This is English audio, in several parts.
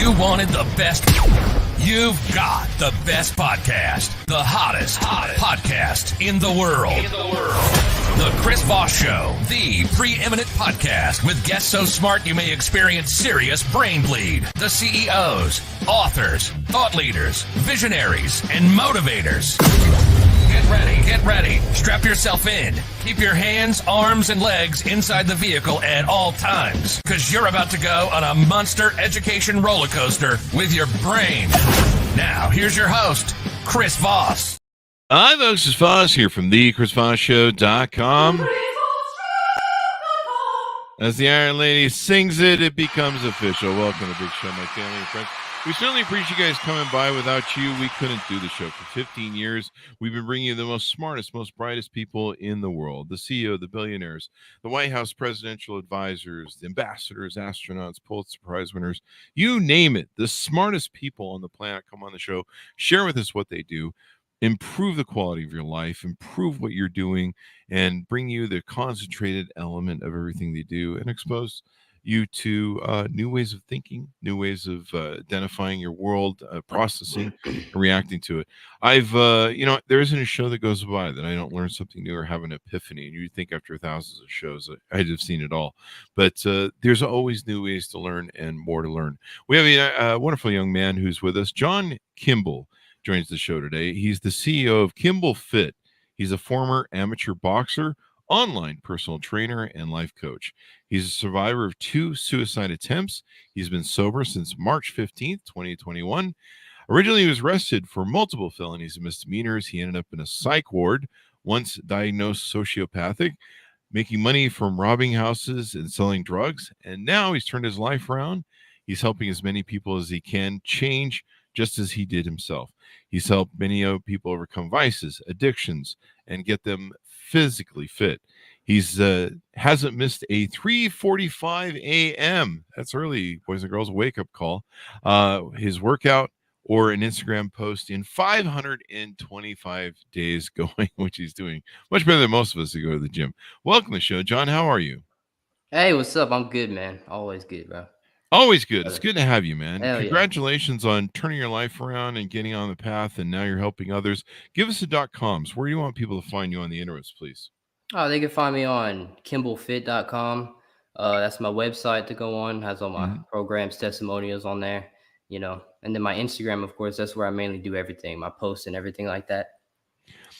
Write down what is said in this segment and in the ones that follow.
You wanted the best. You've got the best podcast. The hottest podcast in the world. The Chris Voss Show, the preeminent podcast with guests so smart you may experience serious brain bleed. The CEOs, authors, thought leaders, visionaries, and motivators. Get ready. Strap yourself in. Keep your hands, arms, and legs inside the vehicle at all times, because you're about to go on a monster education roller coaster with your brain. Now, here's your host, Chris Voss. Hi, folks. This is Voss here from thechrisvossshow.com. As the Iron Lady sings it, it becomes official. Welcome to the big show, my family and friends. We certainly appreciate you guys coming by. Without you, we couldn't do the show. For 15 years, we've been bringing you the most smartest, most brightest people in the world. The CEO, the billionaires, the White House presidential advisors, the ambassadors, astronauts, Pulitzer Prize winners, you name it. The smartest people on the planet come on the show, share with us what they do, improve the quality of your life, improve what you're doing, and bring you the concentrated element of everything they do and expose you to new ways of thinking, new ways of identifying your world, processing, and reacting to it. There isn't a show that goes by that I don't learn something new or have an epiphany. And you'd think after thousands of shows, I'd have seen it all. But there's always new ways to learn and more to learn. We have a wonderful young man who's with us. John Kimble joins the show today. He's the CEO of Kimble Fit. He's a former amateur boxer, online personal trainer, and life coach. He's a survivor of 2 suicide attempts. He's been sober since March 15th, 2021. Originally, he was arrested for multiple felonies and misdemeanors. He ended up in a psych ward, once diagnosed sociopathic, making money from robbing houses and selling drugs. And now he's turned his life around. He's helping as many people as he can change, just as he did himself. He's helped many people overcome vices, addictions, and get them physically fit. He's hasn't missed a 3:45 a.m. That's early, boys and girls, wake-up call. His workout or an Instagram post in 525 days going, which he's doing much better than most of us who go to the gym. Welcome to the show, John. How are you? Hey, what's up? I'm good, man. Always good, bro. Always good. It's good to have you, man. Hell Congratulations on turning your life around and getting on the path, and now you're helping others. Give us the .coms. Where do you want people to find you on the interwebs, please? Oh, they can find me on kimblefit.com. That's my website to go on. Has all my programs, testimonials on there, and then my Instagram, of course, that's where I mainly do everything, my posts and everything like that.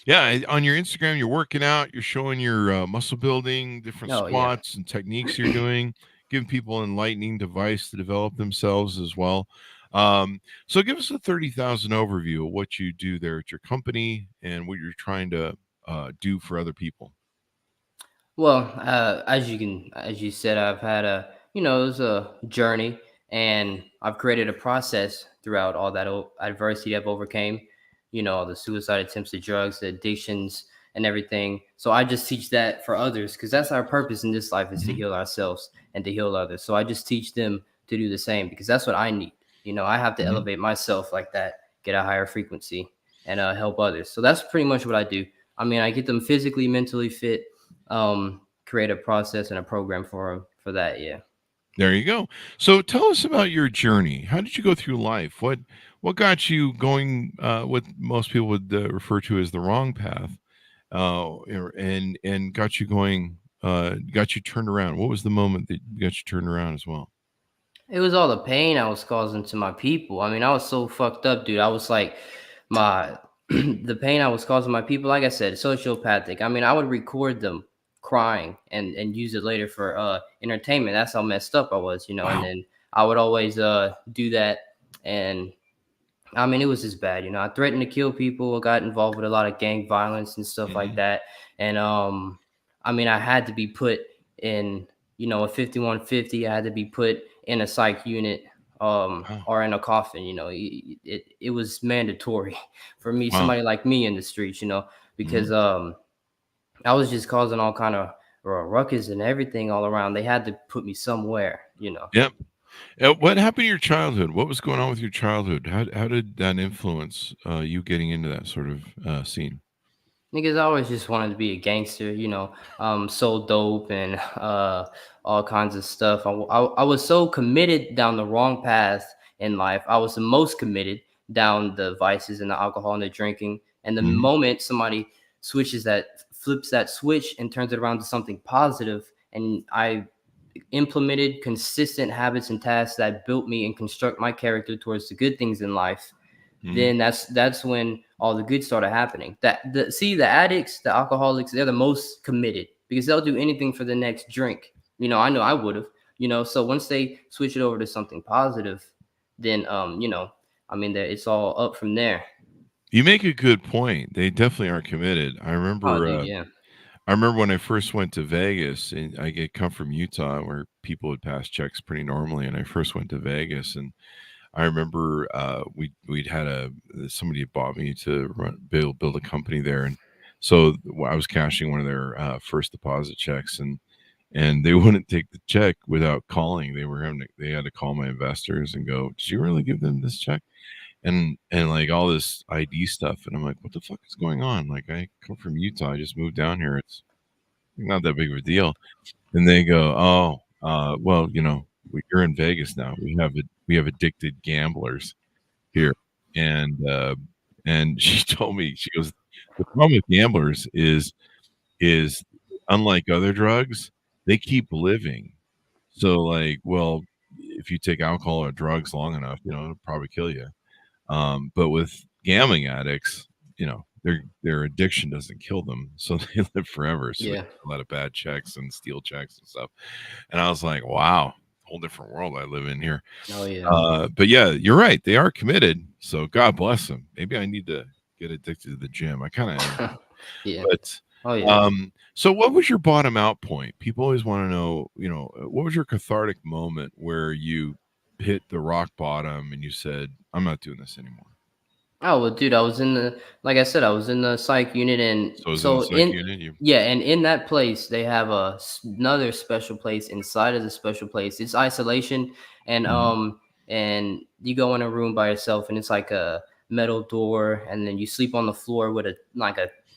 Yeah, on your Instagram, you're working out, you're showing your muscle building, different squats and techniques you're doing, giving people an enlightening device to develop themselves as well. So give us a 30,000 overview of what you do there at your company and what you're trying to do for other people. Well, as you said, I've had it was a journey, and I've created a process throughout all that adversity I've overcame, all the suicide attempts, the drugs, the addictions, and everything. So I just teach that for others, because that's our purpose in this life, is to heal ourselves and to heal others. So I just teach them to do the same, because that's what I need. I have to elevate myself like that, get a higher frequency, and help others. So that's pretty much what I do. I mean, I get them physically, mentally fit, create a process and a program for them for that. Yeah. There you go. So tell us about your journey. How did you go through life? What got you going what most people would refer to as the wrong path, and got you going, got you turned around? What was the moment that got you turned around as well? It was all the pain I was causing to my people. I mean, I was so fucked up, dude. I was like, the pain I was causing my people, like I said, sociopathic. I mean, I would record them crying and use it later for entertainment. That's how messed up I was, Wow. And then I would always do that. And I mean, it was just bad. I threatened to kill people. I got involved with a lot of gang violence and stuff like that. And I mean, I had to be put in, a 5150. I had to be put in a psych unit or in a coffin. It was mandatory for me, somebody like me in the streets, because I was just causing all kind of ruckus and everything all around. They had to put me somewhere, Yep. What happened in your childhood? What was going on with your childhood? How did that influence you getting into that sort of scene? Niggas always just wanted to be a gangster, sold dope and all kinds of stuff. I was so committed down the wrong path in life. I was the most committed down the vices and the alcohol and the drinking. And the Mhm. moment somebody flips that switch and turns it around to something positive, and I implemented consistent habits and tasks that built me and construct my character towards the good things in life, Mhm. then that's when all the good started happening. The addicts, the alcoholics, they're the most committed because they'll do anything for the next drink. I know I would have. So once they switch it over to something positive, then it's all up from there. You make a good point. They definitely are committed. Oh, dude, yeah. I remember when I first went to Vegas, and come from Utah, where people would pass checks pretty normally, and I first went to Vegas, and I remember we'd had somebody had bought me to build a company there, and so I was cashing one of their first deposit checks, and they wouldn't take the check without calling. They had to call my investors and go, "Did you really give them this check?" And like all this ID stuff, and I'm like, "What the fuck is going on?" Like, I come from Utah, I just moved down here. It's not that big of a deal. And they go, "Oh, well, you're in Vegas now. We have addicted gamblers here." And she told me, she goes, "The problem with gamblers is unlike other drugs, they keep living. So like, well, if you take alcohol or drugs long enough, it'll probably kill you. But with gambling addicts, their addiction doesn't kill them, so they live forever. So they Yeah. get a lot of bad checks and steal checks and stuff." And I was like, wow, whole different world I live in here. Oh, yeah. But yeah, you're right. They are committed. So God bless them. Maybe I need to get addicted to the gym. I kind of am. Yeah. But Oh, yeah. so what was your bottom out point? People always want to know, what was your cathartic moment where you hit the rock bottom and you said, "I'm not doing this anymore"? Oh, well, dude, like I said, I was in the psych unit, and So is it in the so psych unit? You yeah, and in that place, they have another special place inside of the special place. It's isolation, and Mhm. and you go in a room by yourself, and it's like a metal door, and then you sleep on the floor with a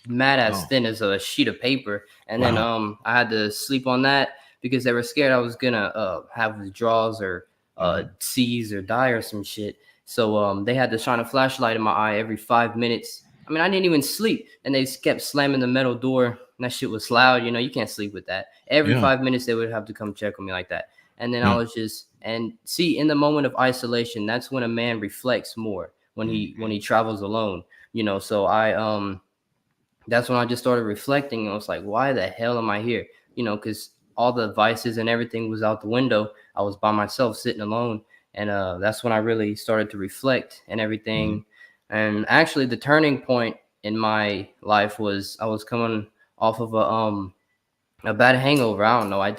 mat as Oh, thin as a sheet of paper, and then wow. I had to sleep on that because they were scared I was gonna have withdrawals or Mhm. seize or die or some shit. So they had to shine a flashlight in my eye every 5 minutes. I mean, I didn't even sleep, and they kept slamming the metal door. And that shit was loud. You can't sleep with that. Every Yeah. 5 minutes, they would have to come check on me like that. And then I Yeah. was and see, in the moment of isolation, that's when a man reflects more when Mhm. he travels alone. So that's when I just started reflecting, and I was like, why the hell am I here? Because all the vices and everything was out the window. I was by myself, sitting alone, and that's when I really started to reflect and Mhm. everything. And actually, the turning point in my life was I was coming off of a bad hangover. I don't know. I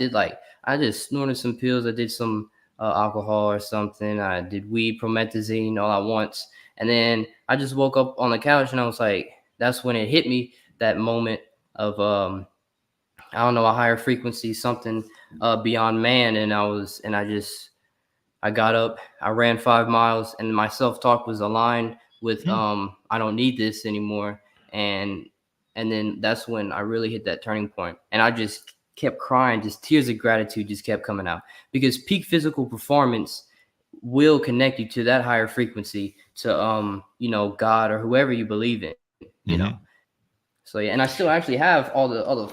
just snorted some pills. I did some alcohol or something. I did weed, promethazine, all at once, and then I just woke up on the couch, and I was like, that's when it hit me, that moment of I don't know, a higher frequency, something beyond man, and I got up, I ran 5 miles, and my self talk was aligned with Yeah. I don't need this anymore, and then that's when I really hit that turning point, and I just kept crying, just tears of gratitude just kept coming out because peak physical performance will connect you to that higher frequency, to God or whoever you believe in. Mhm. So yeah, and I still actually have all the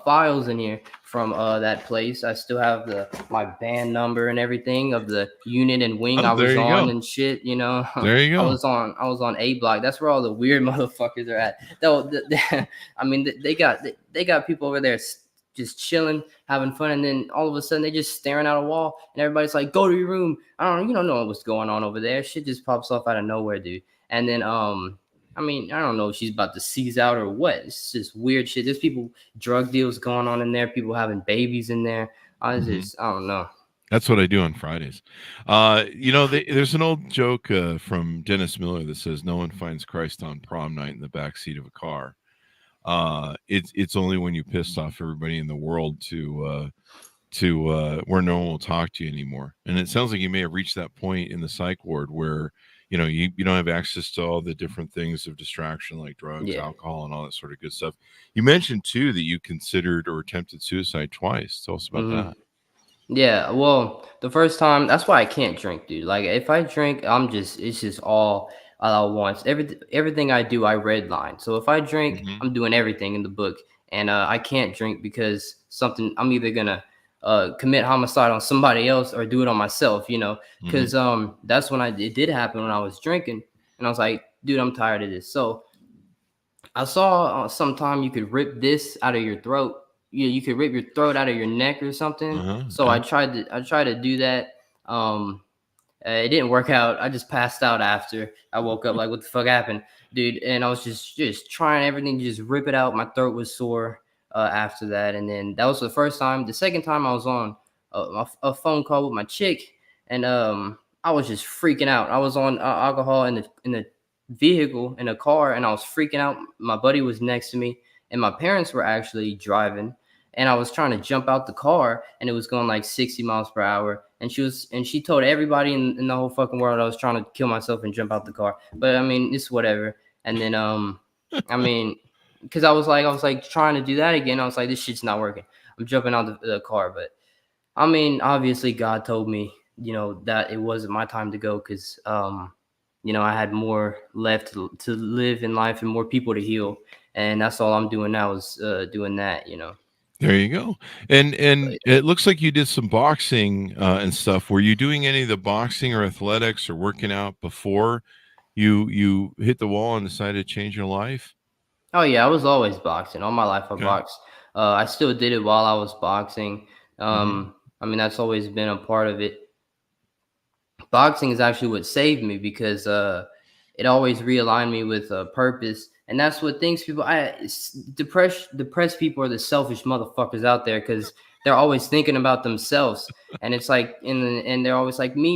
files in here from that place. I still have my band number and everything of the unit and wing Oh, I there was you on go. and shit. There you go. I was on A block. That's where all the weird motherfuckers are at. Though, I mean, they got people over there just chilling, having fun, and then all of a sudden they just staring at a wall, and everybody's like, "Go to your room." You don't know what's going on over there. Shit just pops off out of nowhere, dude. And then I mean, I don't know if she's about to seize out or what. It's just weird shit. There's people, drug deals going on in there, people having babies in there. Mhm. I don't know. That's what I do on Fridays. There's an old joke from Dennis Miller that says, "No one finds Christ on prom night in the back seat of a car." It's only when you piss off everybody in the world to where no one will talk to you anymore. And it sounds like you may have reached that point in the psych ward where you don't have access to all the different things of distraction like drugs, Yeah. alcohol, and all that sort of good stuff. You mentioned too that you considered or attempted suicide twice. Tell us about hmm that. Yeah, well, the first time, that's why I can't drink, dude. Like if I drink, it's just all I want. Everything I do, I redline. So if I drink, Hmm. I'm doing everything in the book, and I can't drink because something I'm either gonna commit homicide on somebody else or do it on myself, Hmm. because that's when it did happen when I was drinking, and I was like, dude, I'm tired of this. So I saw sometime you could rip this out of your throat. You could rip your throat out of your neck or something. Uh-huh. So Yeah. I tried to do that. Um, it didn't work out. I just passed out after I woke up. Like, what the fuck happened, dude? And I was just trying everything to just rip it out. My throat was sore after that, and then that was the first time. The second time I was on a phone call with my chick, and I was just freaking out. I was on alcohol in the vehicle in a car, and I was freaking out. My buddy was next to me, and my parents were actually driving, and I was trying to jump out the car, and it was going like 60 miles per hour. And she told everybody in the whole fucking world I was trying to kill myself and jump out the car. But I mean, it's whatever. And then I mean, because I was like trying to do that again. I was like, this shit's not working. I'm jumping out the car. But I mean, obviously God told me, that it wasn't my time to go because I had more left to live in life and more people to heal. And that's all I'm doing now is doing that. There you go. And But it looks like you did some boxing and stuff. Were you doing any of the boxing or athletics or working out before you hit the wall and decided to change your life? oh yeah, I was always boxing. All my life I Okay. boxed. I still did it while I was boxing. Hmm. I mean that's always been a part of it. Boxing is actually what saved me because it always realigned me with a purpose, and that's what things people depressed people are the selfish motherfuckers out there because they're always thinking about themselves, and it's like and they're always like me,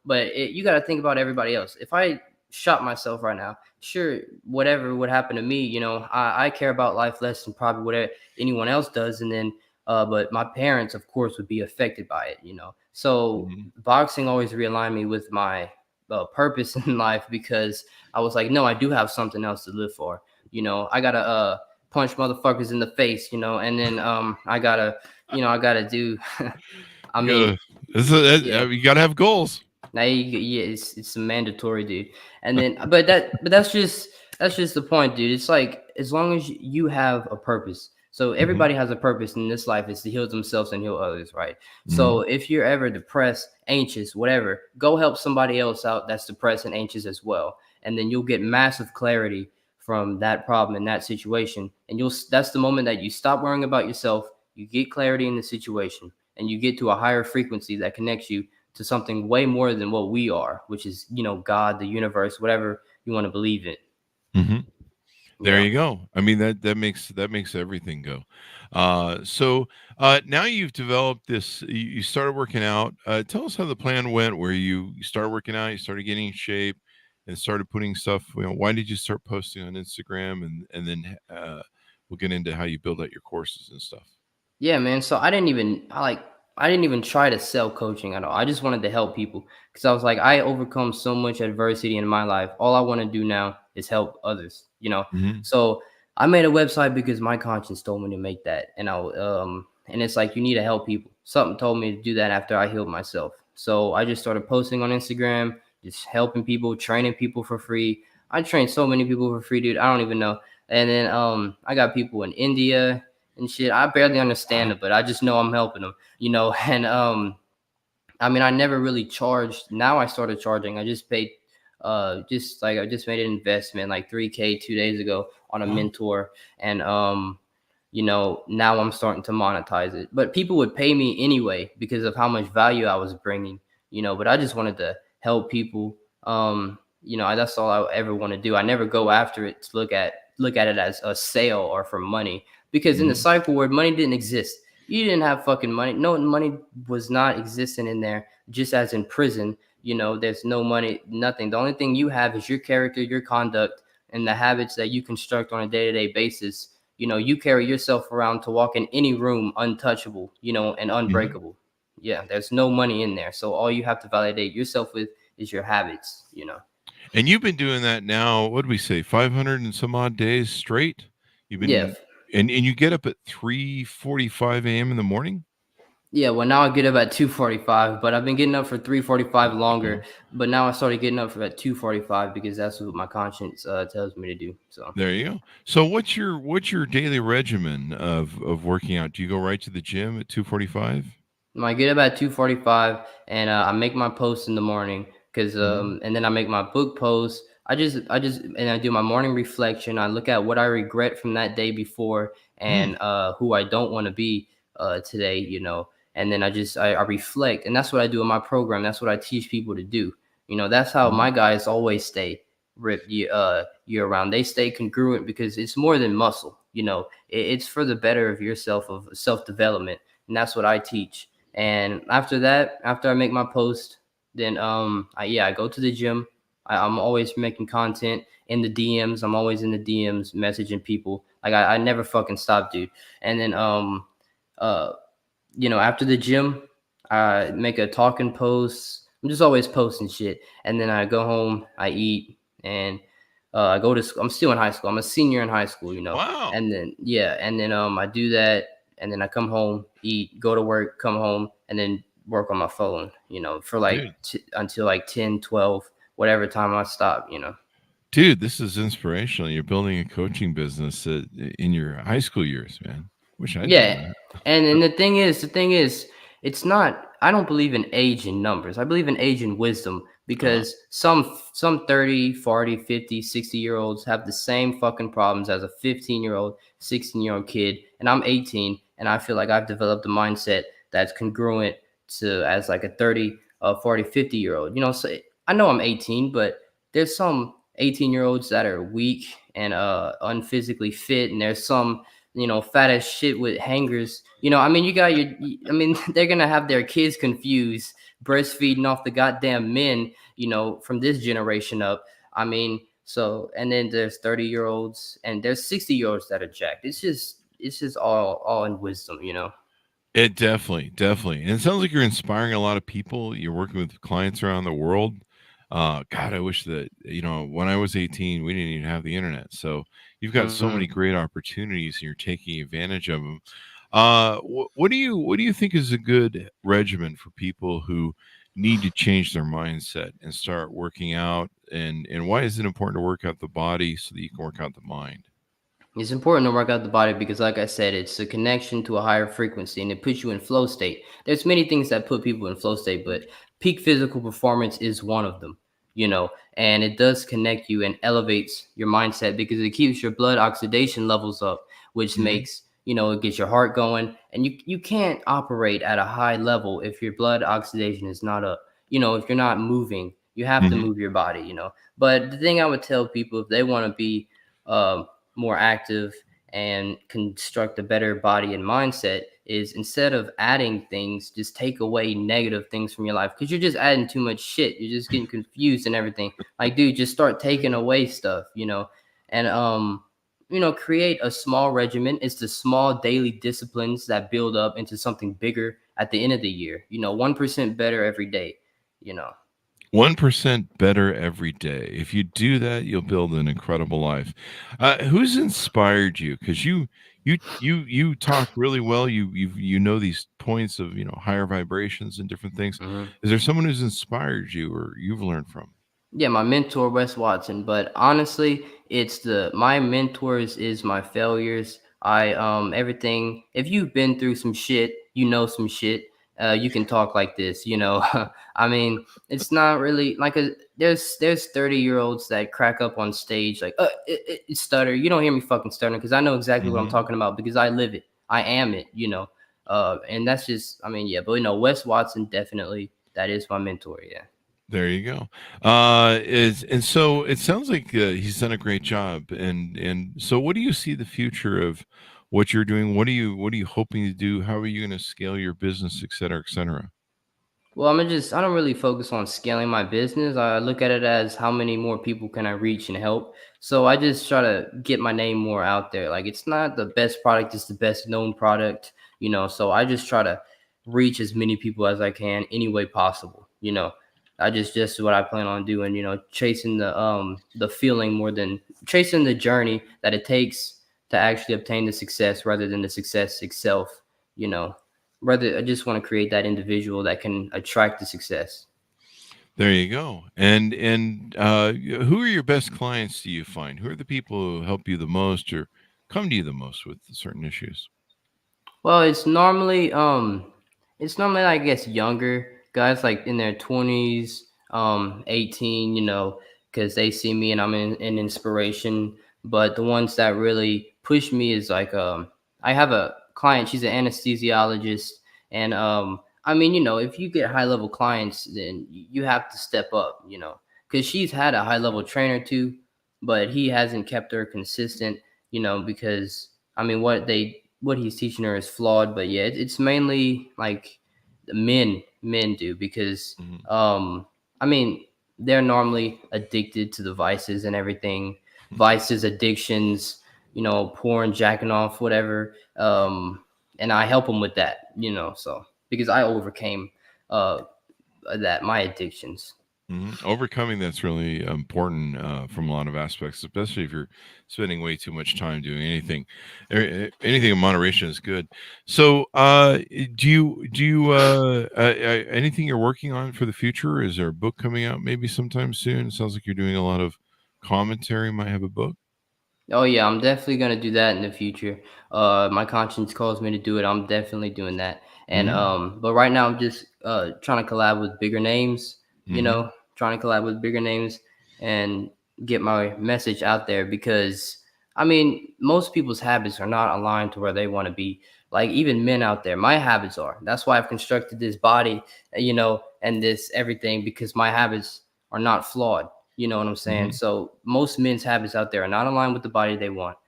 but you got to think about everybody else. If I shot myself right now, sure, whatever would happen to me, I care about life less than probably whatever anyone else does, and then but my parents, of course, would be affected by it. So Hmm. boxing always realigned me with my purpose in life because I was like, no, I do have something else to live for. I gotta punch motherfuckers in the face, and then I gotta do. I You mean, gotta, yeah. you gotta have goals. Now yeah, it's a mandatory, dude. And then, but that's just the point, dude. It's like as long as you have a purpose. So Hmm. everybody has a purpose in this life is to heal themselves and heal others, right? So Hmm. if you're ever depressed, anxious, whatever, go help somebody else out that's depressed and anxious as well, and then you'll get massive clarity from that problem in that situation, and that's the moment that you stop worrying about yourself, you get clarity in the situation, and you get to a higher frequency that connects you to something way more than what we are, which is, God, the universe, whatever you want to believe in. Hmm. There Yeah. you go. I mean that makes everything go. So now you've developed this. You started working out. Tell us how the plan went. Where you started working out, you started getting in shape, and started putting stuff. Why did you start posting on Instagram, and then we'll get into how you build out your courses and stuff. Yeah, man. So I didn't even try to sell coaching at all. I just wanted to help people because I was like, I overcome so much adversity in my life. All I want to do now is help others. Hmm. So I made a website because my conscience told me to make that, and it's like you need to help people. Something told me to do that after I healed myself. So I just started posting on Instagram, just helping people, training people for free. I trained so many people for free, dude. I don't even know. And then I got people in India and shit. I barely understand Wow. it, but I just know I'm helping them. And I mean, I never really charged. Now I started charging. I just paid, just like I just made an investment like 3K 2 days ago on a Wow. mentor, and now I'm starting to monetize it. But people would pay me anyway because of how much value I was bringing. But I just wanted to help people. That's all I ever want to do. I never go after it to look at it as a sale or for money because in the Hmm. cycle where money didn't exist, you didn't have fucking money. No money was not existing in there. Just as in prison, there's no money, nothing. The only thing you have is your character, your conduct, and the habits that you construct on a day-to-day basis. You carry yourself around to walk in any room untouchable, and Hmm. unbreakable. Yeah, there's no money in there. So all you have to validate yourself with is your habits. And you've been doing that now. What did we say? 500 and some odd days straight. You've Yeah. been and you get up at 3:45 a.m. in the morning. Yeah, well now I get up at 2:45, but I've been getting up for 3:45 longer. But now I started getting up for at 2:45 because that's what my conscience tells me to do. So There you go. So what's your daily regimen of working out? Do you go right to the gym at 2:45? I get up at 2:45 and I make my post in the morning because Mhm. and then I make my book post. I just and I do my morning reflection. I look at what I regret from that day before Mm, and who I don't want to be today, And then I reflect, and that's what I do in my program. That's what I teach people to do. That's how mhm. my guys always stay ripped year round. They stay congruent because it's more than muscle. It's for the better of yourself, of self development, and that's what I teach. And after that, after I make my post, then I go to the gym. I'm always making content in the DMs. I'm always in the DMs messaging people. Like I never fucking stop, dude. And then uh after the gym, I make a talking post. I'm just always posting shit. And then I go home, I eat, and I go to school. I'm still in high school. I'm a senior in high school. Wow. And then I do that, and then I come home, eat, go to work, come home, and then work on my phone, for like Dude. until like 10, 12, whatever time I stop. Dude, this is inspirational. You're building a coaching business in your high school years, man. Wish I'd done Yeah, that. and the thing is, it's not. I don't believe in age in numbers. I believe in age in wisdom Uh, because some 30, 40, 50, 60 year olds have the same fucking problems as a 15-year-old, 16-year-old kid, and I'm 18, and I feel like I've developed a mindset that's congruent to as like a 30, 40, 50-year-old. So I know I'm 18, but there's some 18-year-olds that are weak and unphysically fit, and there's some fat as shit with hangers. I mean, I mean, they're gonna have their kids confused, breastfeeding off the goddamn men, from this generation up. I mean, so, and then there's 30-year-olds and there's 60-year-olds that are jacked. It's just all in wisdom. it definitely. And it sounds like you're inspiring a lot of people. You're working with clients around the world. God, I wish that, when I was 18, we didn't even have the internet. So you've got so many Hmm. great opportunities and you're taking advantage of them. What do you think is a good regimen for people who need to change their mindset and start working out? And why is it important to work out the body so that you can work out the mind? It's important to work out the body because, like I said, it's a connection to a higher frequency and it puts you in flow state. There's many things that put people in flow state, but peak physical performance is one of them, and it does connect you and elevates your mindset because it keeps your blood oxidation levels up, which Mhm. makes it gets your heart going. And you can't operate at a high level if your blood oxidation is not up. If you're not moving, you have to Mhm. move your body. But the thing I would tell people if they want to be, more active and construct a better body and mindset is instead of adding things, just take away negative things from your life because you're just adding too much shit. You're just getting confused and everything. Like, dude, just start taking away stuff, and create a small regimen. It's the small daily disciplines that build up into something bigger at the end of the year. 1% better every day. You know. 1% better every day. If you do that, you'll build an incredible life. Who's inspired you? Because you talk really well. You know these points of higher vibrations and different things. Mhm. Is there someone who's inspired you or you've learned from? Yeah, my mentor, Wes Watson. But honestly, it's my mentors is my failures. I everything. If you've been through some shit, you know some shit. You can talk like this. I mean, it's not really like there's 30-year-olds that crack up on stage like stutter. You don't hear me fucking stuttering because I know exactly what I'm Mhm. talking about because I live it. I am it. And that's just, I mean, yeah. But Wes Watson definitely, that is my mentor. Yeah. There you go. Is and so it sounds like he's done a great job. And so, what do you see the future of what you're doing? What are you hoping to do? How are you going to scale your business, et cetera, et cetera? Well, I don't really focus on scaling my business. I look at it as how many more people can I reach and help. So I just try to get my name more out there. Like, it's not the best product, it's the best known product. So I just try to reach as many people as I can any way possible. I just what I plan on doing, chasing the feeling more than chasing the journey that it takes to actually obtain the success rather than the success itself, you know rather I just want to create that individual that can attract the success. There you go. Who are your best clients? Do you find who are the people who help you the most or come to you the most with certain issues? Well, it's normally I guess younger guys like in their 20s, 18, because they see me and I'm an inspiration. But the ones that really push me is like I have a client, she's an anesthesiologist, and I mean, if you get high level clients, then you have to step up, because she's had a high level trainer too, but he hasn't kept her consistent, because I mean, what he's teaching her is flawed. But yeah, it's mainly like the men do because Mhm. I mean they're normally addicted to the vices and everything, vices, addictions, porn, jacking off, whatever. And I help them with that, so because I overcame uh that my addictions. Overcoming that's really important from a lot of aspects, especially if you're spending way too much time doing anything. Anything in moderation is good. So, anything you're working on for the future? Is there a book coming out maybe sometime soon? It sounds like you're doing a lot of commentary. Might have a book. Oh yeah, I'm definitely gonna do that in the future. My conscience calls me to do it. I'm definitely doing that. And Hmm. but right now I'm just trying to collab with bigger names. Hmm. Trying to collab with bigger names and get my message out there because I mean most people's habits are not aligned to where they want to be. Like even men out there, my habits are. That's why I've constructed this body, and this everything because my habits are not flawed. You know what I'm saying? Hmm. So most men's habits out there are not aligned with the body they want,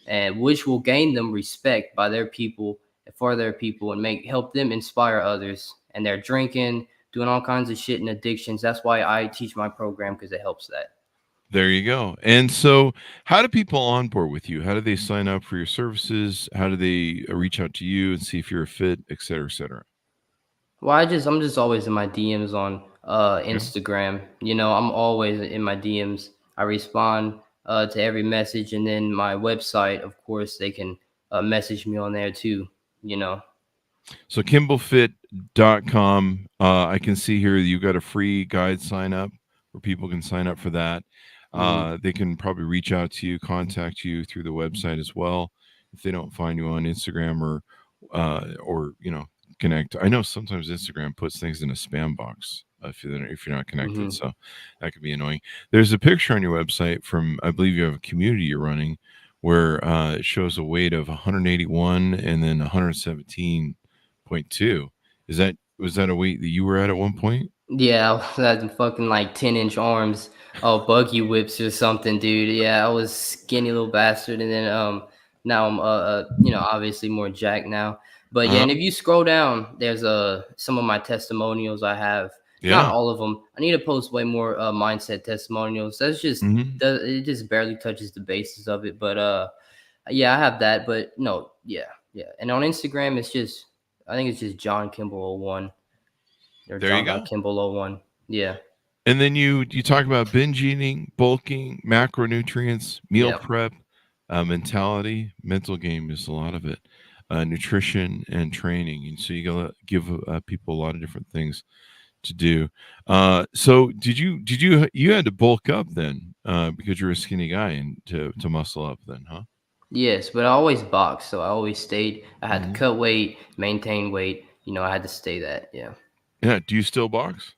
and which will gain them respect by their people for their people and help them inspire others. And they're drinking, doing all kinds of shit and addictions. That's why I teach my program because it helps that. There you go. And so, how do people onboard with you? How do they sign up for your services? How do they reach out to you and see if you're a fit, et cetera, et cetera? Well, I'm just always in my DMs on Okay. Instagram. I'm always in my DMs. I respond to every message, and then my website, of course, they can message me on there too. You know. So kimblefit.com. I can see here you got a free guide sign up where people can sign up for that. Mhm. They can probably reach out to you, contact you through the website as well if they don't find you on Instagram or connect. I know sometimes Instagram puts things in a spam box if you're not connected, Mhm. so that could be annoying. There's a picture on your website from I believe you have a community you're running where it shows a weight of 181 and then 117.2. Was that a weight that you were at one point? Yeah, I had fucking like 10-inch arms, oh buggy whips or something, dude. Yeah, I was skinny little bastard, and then now I'm obviously more jacked now. But yeah, Uh-huh. and if you scroll down, there's some of my testimonials I have. Not Yeah. all of them. I need to post way more mindset testimonials. Hmm. It just barely touches the basis of it. But yeah, I have that. But no, yeah, yeah. And on Instagram, I think it's just John Kimble 01 or There you go. John.Kimble 01. Yeah. And then you talk about binge eating, bulking, macronutrients, meal Yeah. prep, mentality, mental game is a lot of it, nutrition and training. And so you gotta give people a lot of different things to do. So you had to bulk up then because you're a skinny guy and to muscle up then, huh? Yes, but I always boxed, so I always stayed. I had to Hmm. cut weight, maintain weight. I had to stay that. Yeah. Yeah. Do you still box?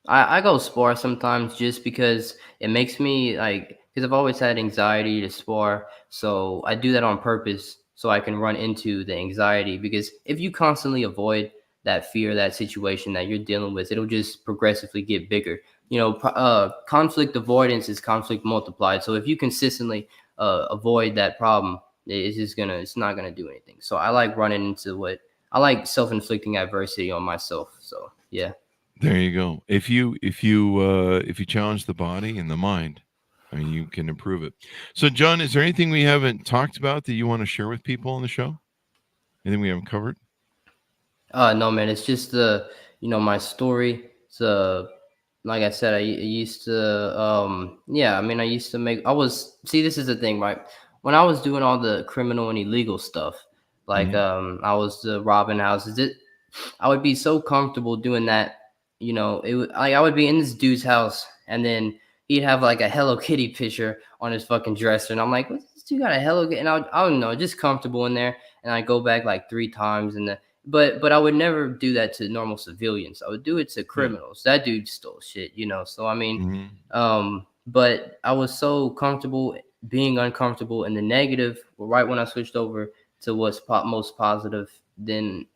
I go spar sometimes just because it makes me like because I've always had anxiety to spar, so I do that on purpose so I can run into the anxiety. Because if you constantly avoid that fear, that situation that you're dealing with, it'll just progressively get bigger. Conflict avoidance is conflict multiplied. So if you consistently avoid that problem, it's not gonna do anything. So I like running into what I like self-inflicting adversity on myself. So yeah. There you go. If you challenge the body and the mind, I mean, you can improve it. So, John, is there anything we haven't talked about that you want to share with people on the show? Anything we haven't covered? No, man, it's just my story. It's like I said, I used to, yeah, I mean, see, this is the thing, right? When I was doing all the criminal and illegal stuff, like, Hmm. I was robbing houses. I would be so comfortable doing that. I would be in this dude's house, and then he'd have like a Hello Kitty picture on his fucking dresser, and I'm like, "What, this dude got a Hello Kitty?" And I don't know, just comfortable in there. And I go back like 3 times, but I would never do that to normal civilians. I would do it to Yeah. criminals. That dude stole shit, So I mean, Mhm. but I was so comfortable being uncomfortable in the negative. Right when I switched over to what's most positive, then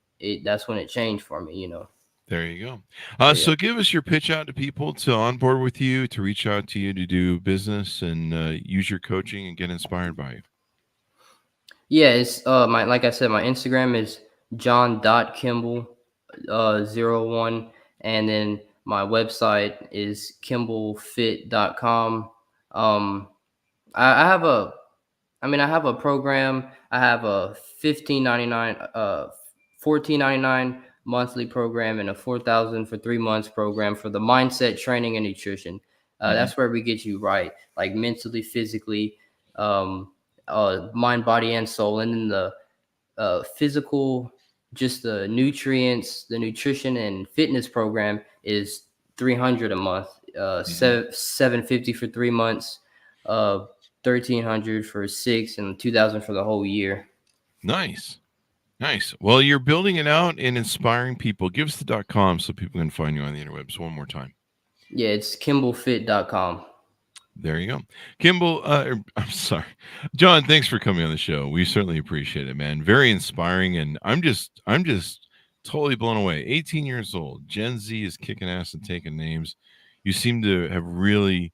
that's when it changed for me. There you go. So yeah. So give us your pitch out to people to onboard with you, to reach out to you to do business and use your coaching and get inspired by you. Yeah, it's my like I said, my Instagram is john.kimble 01, and then my website is kimblefit.com. Um I have a program. I have a 14.99 monthly program and a 4,000 for 3 months program for the mindset training and nutrition. Mhm. That's where we get you right, like mentally, physically, um, mind, body, and soul. And then the physical, just the nutrients, the nutrition and fitness program is 300 a month, Mhm. 750 for 3 months, 1,300 for 6, and 2,000 for the whole year. Nice. Nice. Well, you're building it out and inspiring people. Give us the .com so people can find you on the interwebs one more time. Yeah, it's kimblefit.com. There you go. Kimble, I'm sorry. John, thanks for coming on the show. We certainly appreciate it, man. Very inspiring. And I'm just totally blown away. 18 years old. Gen Z is kicking ass and taking names. You seem to have really,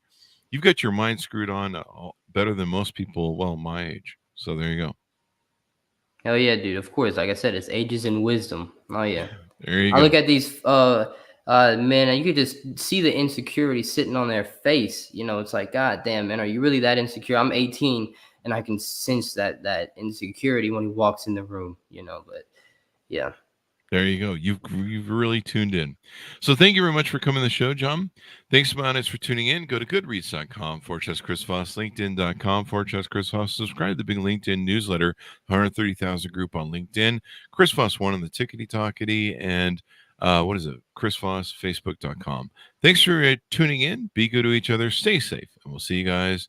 you've got your mind screwed on better than most people, well, my age. So there you go. Hell yeah, dude. Of course, like I said, it's ages and wisdom. Oh yeah. There you I look go. at these men, and you could just see the insecurity sitting on their face. It's like, God damn, man, are you really that insecure? I'm 18, and I can sense that insecurity when he walks in the room. But yeah. There you go. You've really tuned in. So thank you very much for coming to the show, John. Thanks about for tuning in. Go to goodreads.com/Chris Voss, LinkedIn.com/Chris Voss. Subscribe to the big LinkedIn newsletter, 130,000 group on LinkedIn. Chris Voss one on the Tickety Talkety, and what is it? Chris Voss, Facebook.com. Thanks for tuning in. Be good to each other. Stay safe, and we'll see you guys